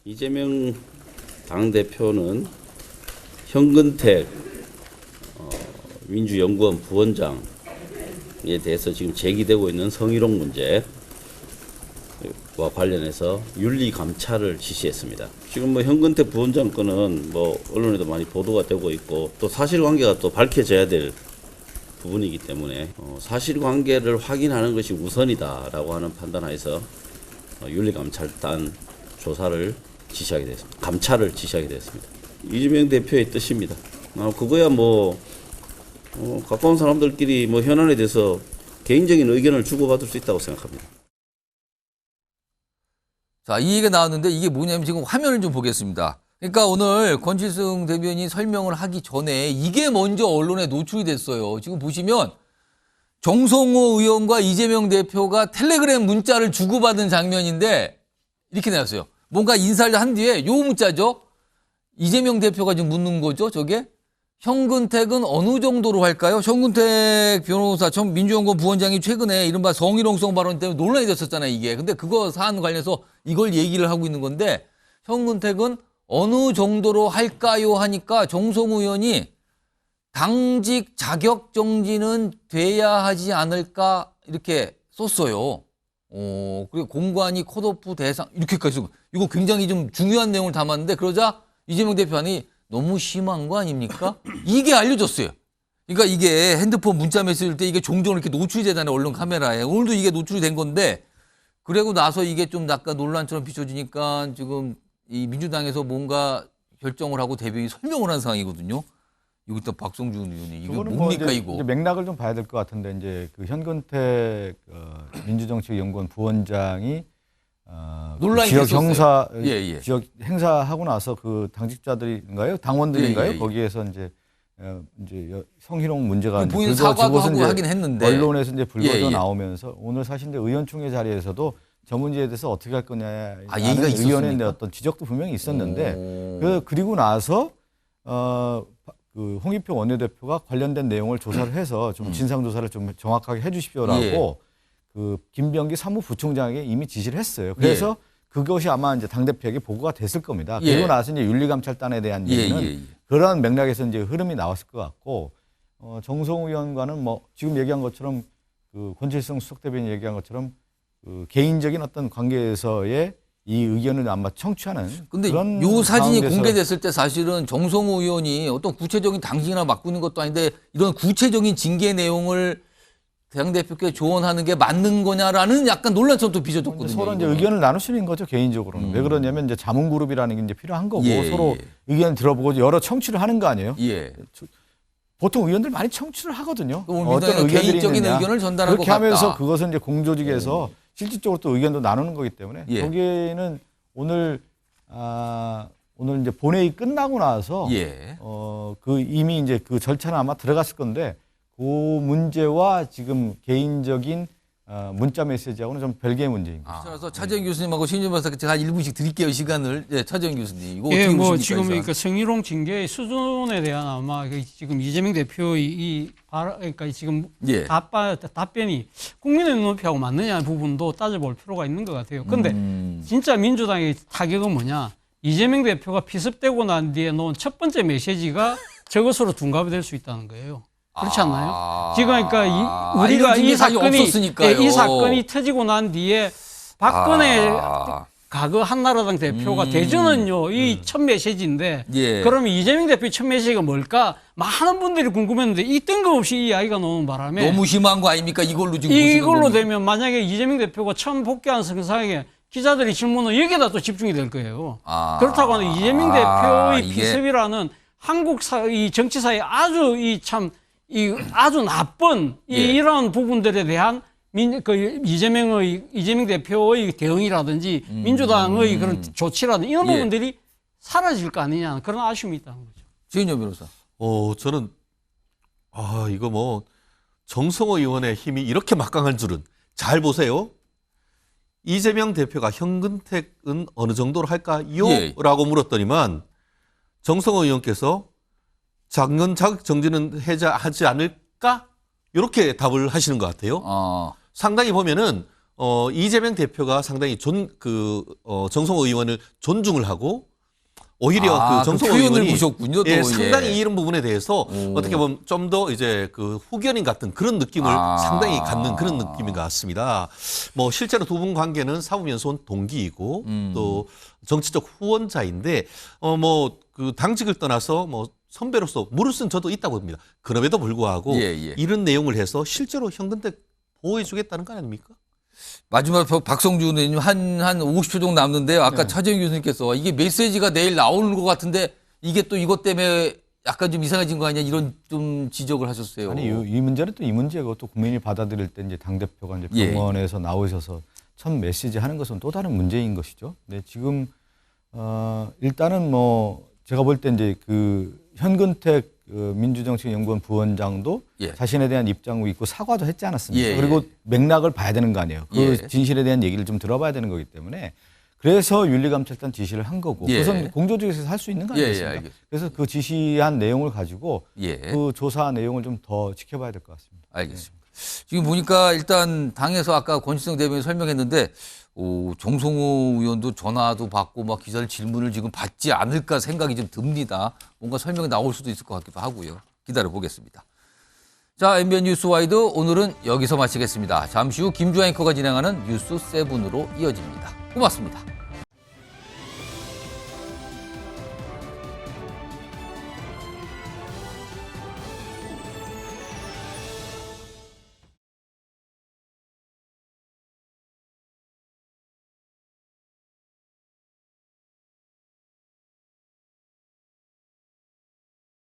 이재명 당대표는 현근택 민주연구원 부원장에 대해서 지금 제기되고 있는 성희롱 문제와 관련해서 윤리 감찰을 지시했습니다. 지금 뭐 현근택 부원장 건은 뭐 언론에도 많이 보도가 되고 있고 또 사실관계가 또 밝혀져야 될 부분이기 때문에 사실관계를 확인하는 것이 우선이다라고 하는 판단하에서 윤리감찰단 조사를 지시하게 됐습니다. 감찰을 지시하게 됐습니다. 이재명 대표의 뜻입니다. 그거야 뭐 가까운 사람들끼리 뭐 현안에 대해서 개인적인 의견을 주고받을 수 있다고 생각합니다. 자, 이 얘기가 나왔는데 이게 뭐냐면 지금 화면을 좀 보겠습니다. 그러니까 오늘 권칠승 대변인이 설명을 하기 전에 이게 먼저 언론에 노출이 됐어요. 지금 보시면 정성호 의원과 이재명 대표가 텔레그램 문자를 주고받은 장면인데 이렇게 나왔어요. 뭔가 인사를 한 뒤에 요 문자죠. 이재명 대표가 지금 묻는 거죠. 저게 현근택은 어느 정도로 할까요? 현근택 변호사 전 민주연구원 부원장이 최근에 이른바 성희롱성 발언 때문에 논란이 됐었잖아요. 이게. 근데 그거 사안 관련해서 이걸 얘기를 하고 있는 건데 현근택은 어느 정도로 할까요? 하니까 정성호 의원이 당직 자격 정지는 돼야 하지 않을까 이렇게 썼어요. 그리고 공관위 컷오프 대상 이렇게까지 쓰고 이거 굉장히 좀 중요한 내용을 담았는데 그러자 이재명 대표안이 너무 심한 거 아닙니까? 이게 알려졌어요. 그러니까 이게 핸드폰 문자 메시지일 때 이게 종종 이렇게 노출이 되잖아요. 언론 카메라에. 오늘도 이게 노출이 된 건데 그러고 나서 이게 좀 약간 논란처럼 비춰지니까 지금 이 민주당에서 뭔가 결정을 하고 대변인이 설명을 한 상황이거든요. 이것도 박성준 의원이 이거 뭡니까 이거? 이제 맥락을 좀 봐야 될 것 같은데 이제 그 현근택 민주정책연구원 부원장이 논란이 지역 됐었어요. 형사 예. 지역 행사하고 나서 그 당직자들인가요? 당원들인가요? 예. 거기에서 이제 성희롱 문제가 본인 사과도 하고 하긴 했는데 언론에서 이제 불거져 예. 나오면서 오늘 사실 이제 의원총회 자리에서도 저 문제에 대해서 어떻게 할 거냐 얘기가 의원의 어떤 지적도 분명히 있었는데 그리고 나서 그 홍익표 원내대표가 관련된 내용을 조사를 해서 좀 진상조사를 좀 정확하게 해주십시오라고 그 김병기 사무부총장에게 이미 지시를 했어요. 그래서 그것이 아마 이제 당대표에게 보고가 됐을 겁니다. 그리고 나서 이제 윤리감찰단에 대한 얘기는 그런 맥락에서 이제 흐름이 나왔을 것 같고 정성호 의원과는 뭐 지금 얘기한 것처럼 그 권칠승 수석대변인이 얘기한 것처럼 그 개인적인 어떤 관계에서의 이 의견을 아마 청취하는 근데 그런 요 사진이 가운데서 공개됐을 때 사실은 정성호 의원이 어떤 구체적인 당직이나 맡고 있는 것도 아닌데 이런 구체적인 징계 내용을 당대표께 조언하는 게 맞는 거냐라는 약간 논란처럼 또 빚어졌거든요. 서로 이제 의견을 나눌 수 있는 거죠, 개인적으로는. 왜 그러냐면 이제 자문그룹이라는 게 이제 필요한 거고 서로 의견을 들어보고 여러 청취를 하는 거 아니에요? 보통 의원들 많이 청취를 하거든요. 어떤 의견들이 개인적인 있느냐. 의견을 전달한 것 그렇게 하면서 같다. 그것은 이제 공조직에서 실질적으로 또 의견도 나누는 거기 때문에 거기에는 오늘 이제 본회의 끝나고 나서 그 이미 이제 그 절차는 아마 들어갔을 건데 그 문제와 지금 개인적인 문자 메시지하고는 좀 별개의 문제입니다. 그래서 차재현 교수님하고 신윤 박사께 제가 1분씩 드릴게요 시간을. 차재현 교수님. 이거 예, 어떻게 뭐 보십니까, 지금 그러니까 성희롱 징계의 수준에 대한 아마 지금 이재명 대표의 그러니까 지금 답변이 국민의 눈높이하고 맞느냐 부분도 따져볼 필요가 있는 것 같아요. 그런데 진짜 민주당의 타격은 뭐냐? 이재명 대표가 피습되고 난 뒤에 놓은 첫 번째 메시지가 저것으로 둔갑이 될 수 있다는 거예요. 그렇지 않나요? 지금 그러니까 우리가 이 사건이 터지고 난 뒤에 박근혜 과거 한나라당 대표가 대전은요 이 첫 메시지인데 그러면 이재명 대표의 첫 메시지가 뭘까? 많은 분들이 궁금했는데 이 뜬금없이 이 이야기가 나오는 바람에 너무 심한 거 아닙니까? 이걸로 지금 이걸로 되면 만약에 이재명 대표가 처음 복귀한 성상에게 기자들이 질문은 여기다 또 집중이 될 거예요. 그렇다고 하는 이재명 대표의 피습이라는 한국 이 정치사에 아주 아주 나쁜 이런 부분들에 대한 이재명 대표의 대응이라든지 민주당의 그런 조치라든지 이런 부분들이 사라질 거 아니냐 그런 아쉬움이 있다는 거죠. 최인영 변호사. 저는 이거 뭐 정성호 의원의 힘이 이렇게 막강한 줄은 잘 보세요. 이재명 대표가 현근택은 어느 정도로 할까요? 라고 물었더니만 정성호 의원께서 작년 자격 정지는 하지 않을까? 이렇게 답을 하시는 것 같아요. 상당히 보면은 이재명 대표가 상당히 정성호 의원을 존중을 하고 오히려 그 정성호 표현을 의원이 보셨군요. 또. 예, 상당히 예. 이런 부분에 대해서 어떻게 보면 좀 더 이제 그 후견인 같은 그런 느낌을 상당히 갖는 그런 느낌인 것 같습니다. 뭐 실제로 두 분 관계는 사법연수원 동기이고 또 정치적 후원자인데 뭐 그 당직을 떠나서 뭐 선배로서 물을 쓴 저도 있다고 봅니다. 그럼에도 불구하고 이런 내용을 해서 실제로 현근택 보호해주겠다는 거 아닙니까? 마지막 박성준 의원님 한 50초 정도 남는데요. 아까 차재영 교수님께서 이게 메시지가 내일 나오는 것 같은데 이게 또 이것 때문에 약간 좀 이상해진 거 아니냐 이런 좀 지적을 하셨어요. 아니 이 문제는 또 이 문제고 또 국민이 받아들일 때 이제 당 대표가 이제 병원에서 나오셔서 첫 메시지 하는 것은 또 다른 문제인 것이죠. 근데 지금 일단은 뭐 제가 볼 때 이제 그 현근택 민주정책연구원 부원장도 자신에 대한 입장도 있고 사과도 했지 않았습니까? 그리고 맥락을 봐야 되는 거 아니에요. 그 진실에 대한 얘기를 좀 들어봐야 되는 거기 때문에 그래서 윤리감찰단 지시를 한 거고 그것은 공조직에서 할 수 있는 거 아니겠습니까? 그래서 그 지시한 내용을 가지고 그 조사 내용을 좀 더 지켜봐야 될 것 같습니다. 알겠습니다. 지금 보니까 일단 당에서 아까 권지성 대변인 설명했는데 정성호 의원도 전화도 받고 막 기자들 질문을 지금 받지 않을까 생각이 좀 듭니다. 뭔가 설명이 나올 수도 있을 것 같기도 하고요. 기다려 보겠습니다. 자, MBN 뉴스와이드 오늘은 여기서 마치겠습니다. 잠시 후 김주아 앵커가 진행하는 뉴스 7으로 이어집니다. 고맙습니다.